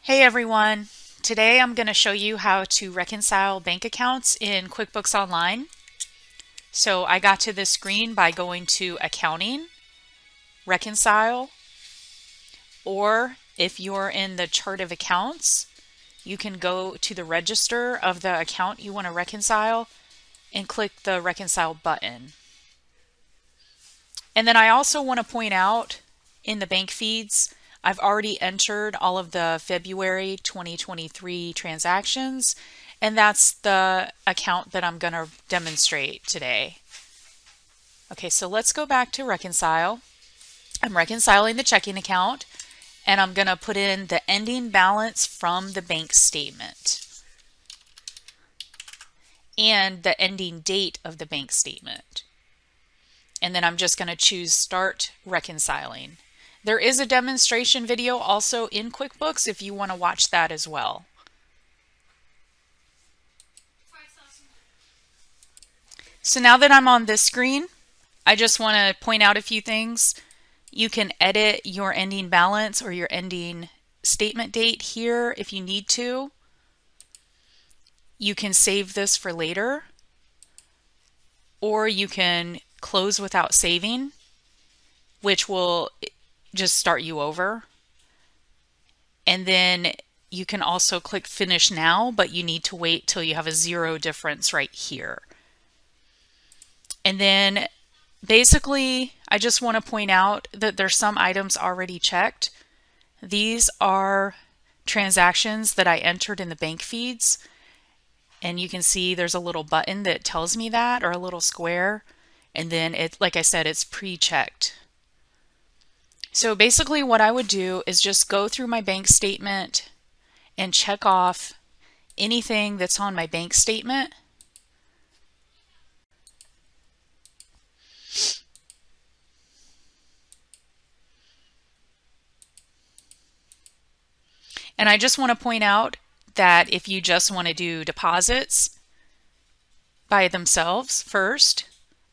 Hey everyone! Today I'm going to show you how to reconcile bank accounts in QuickBooks Online. So I got to this screen by going to Accounting, Reconcile, or if you're in the chart of accounts, you can go to the register of the account you want to reconcile and click the Reconcile button. And then I also want to point out in the bank feeds, I've already entered all of the February 2023 transactions, and that's the account that I'm going to demonstrate today. Okay, so let's go back to Reconcile. I'm reconciling the checking account, and I'm going to put in the ending balance from the bank statement and the ending date of the bank statement. And then I'm just going to choose Start Reconciling. There is a demonstration video also in QuickBooks if you want to watch that as well. So now that I'm on this screen, I just want to point out a few things. You can edit your ending balance or your ending statement date here if you need to. You can save this for later, or you can close without saving, which will just start you over. And then you can also click Finish Now, but you need to wait till you have a 0 difference right here. And then basically, I just want to point out that there's some items already checked. These are transactions that I entered in the bank feeds. And you can see there's a little button that tells me that, or a little square. And then it, like I said, it's pre-checked. So basically what I would do is just go through my bank statement and check off anything that's on my bank statement. And I just want to point out that if you just want to do deposits by themselves first,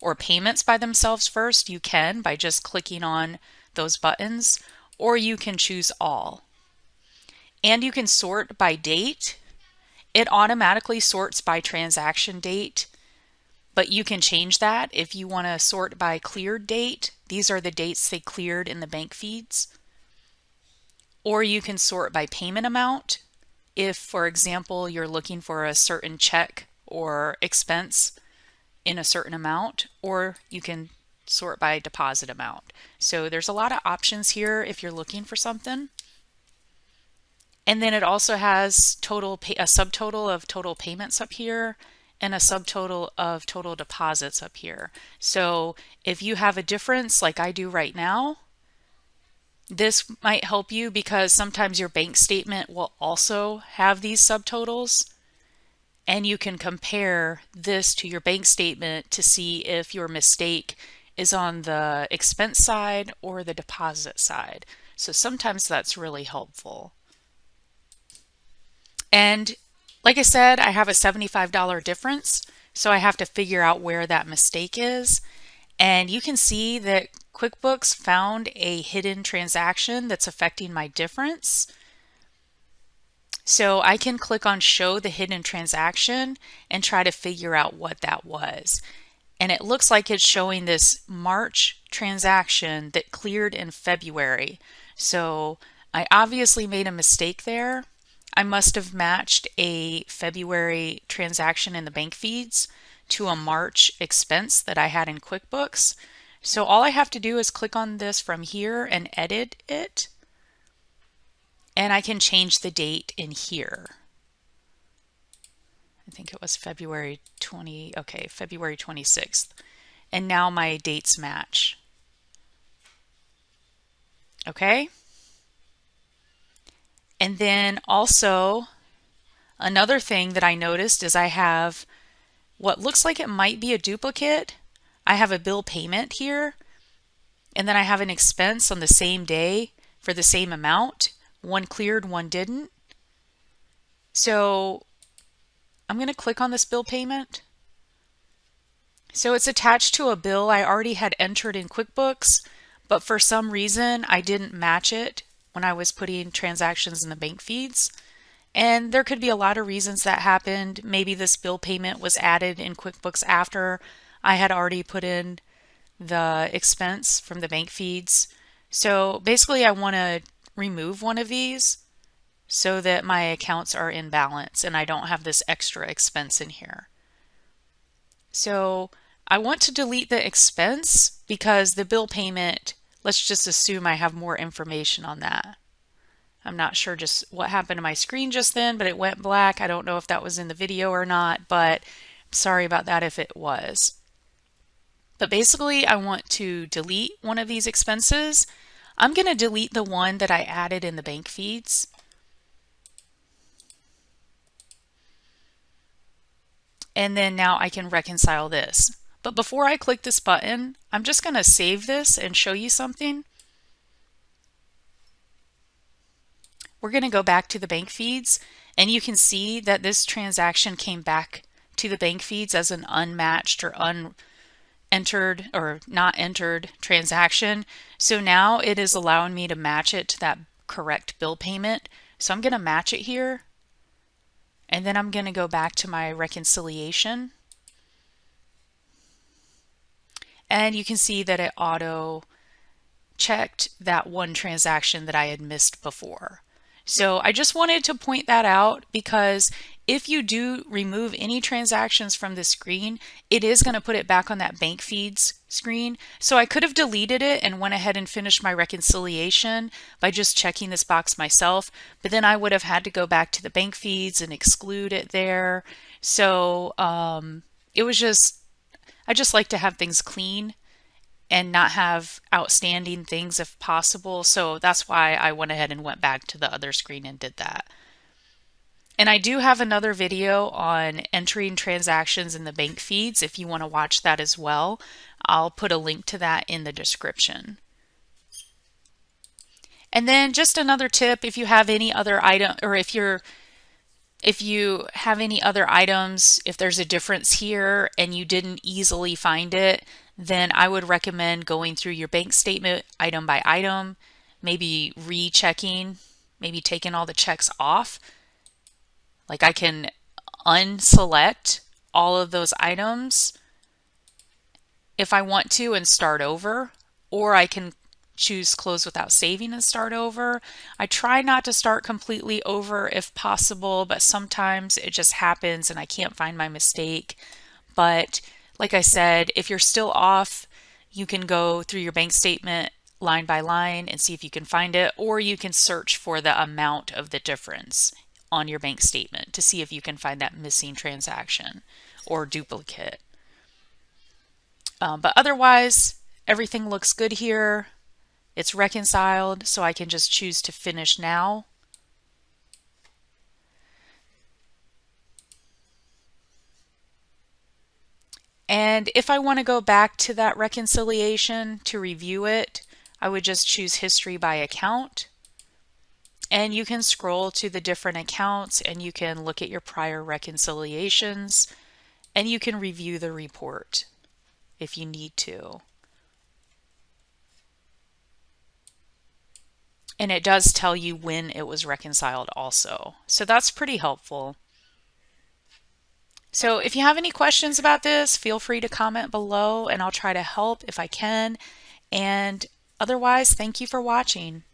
or payments by themselves first, you can by just clicking on those buttons, or you can choose all. And you can sort by date. It automatically sorts by transaction date, but you can change that if you want to sort by cleared date. These are the dates they cleared in the bank feeds. Or you can sort by payment amount. If, for example, you're looking for a certain check or expense in a certain amount, or you can sort by deposit amount. So there's a lot of options here if you're looking for something. And then it also has a subtotal of total payments up here and a subtotal of total deposits up here. So if you have a difference like I do right now, this might help you because sometimes your bank statement will also have these subtotals. And you can compare this to your bank statement to see if your mistake is on the expense side or the deposit side. So sometimes that's really helpful. And like I said, I have a $75 difference, so I have to figure out where that mistake is. And you can see that QuickBooks found a hidden transaction that's affecting my difference. So I can click on Show the Hidden Transaction and try to figure out what that was. And it looks like it's showing this March transaction that cleared in February. So I obviously made a mistake there. I must have matched a February transaction in the bank feeds to a March expense that I had in QuickBooks. So all I have to do is click on this from here and edit it. And I can change the date in here. I think it was February 26th. And now my dates match. Okay. And then also another thing that I noticed is I have what looks like it might be a duplicate. I have a bill payment here, and then I have an expense on the same day for the same amount. One cleared, one didn't. So I'm going to click on this bill payment. So it's attached to a bill I already had entered in QuickBooks, but for some reason I didn't match it when I was putting transactions in the bank feeds. And there could be a lot of reasons that happened. Maybe this bill payment was added in QuickBooks after I had already put in the expense from the bank feeds. So basically I want to remove one of these so that my accounts are in balance and I don't have this extra expense in here. So I want to delete the expense because the bill payment, let's just assume I have more information on that. I'm not sure just what happened to my screen just then, but it went black. I don't know if that was in the video or not, but I'm sorry about that if it was. But basically, I want to delete one of these expenses. I'm going to delete the one that I added in the bank feeds. And then now I can reconcile this. But before I click this button, I'm just going to save this and show you something. We're going to go back to the bank feeds, and you can see that this transaction came back to the bank feeds as an unmatched or unentered or not entered transaction. So now it is allowing me to match it to that correct bill payment. So I'm going to match it here, and then I'm going to go back to my reconciliation. And you can see that it auto checked that one transaction that I had missed before. So I just wanted to point that out because if you do remove any transactions from the screen, it is going to put it back on that bank feeds screen. So I could have deleted it and went ahead and finished my reconciliation by just checking this box myself, but then I would have had to go back to the bank feeds and exclude it there. So it was just, I just like to have things clean and not have outstanding things if possible. So that's why I went ahead and went back to the other screen and did that. And I do have another video on entering transactions in the bank feeds if you want to watch that as well. I'll put a link to that in the description. And then just another tip, if you have any other item, or if you have any other items, if there's a difference here and you didn't easily find it, then I would recommend going through your bank statement item by item, maybe rechecking, maybe taking all the checks off. Like I can unselect all of those items if I want to and start over, or I can choose close without saving and start over. I try not to start completely over if possible, but sometimes it just happens and I can't find my mistake. But like I said, if you're still off, you can go through your bank statement line by line and see if you can find it, or you can search for the amount of the difference on your bank statement to see if you can find that missing transaction or duplicate. But otherwise, everything looks good here. It's reconciled, so I can just choose to finish now. And if I want to go back to that reconciliation to review it, I would just choose history by account. And you can scroll to the different accounts and you can look at your prior reconciliations and you can review the report if you need to. And it does tell you when it was reconciled also. So that's pretty helpful. So if you have any questions about this, feel free to comment below and I'll try to help if I can. And otherwise, thank you for watching.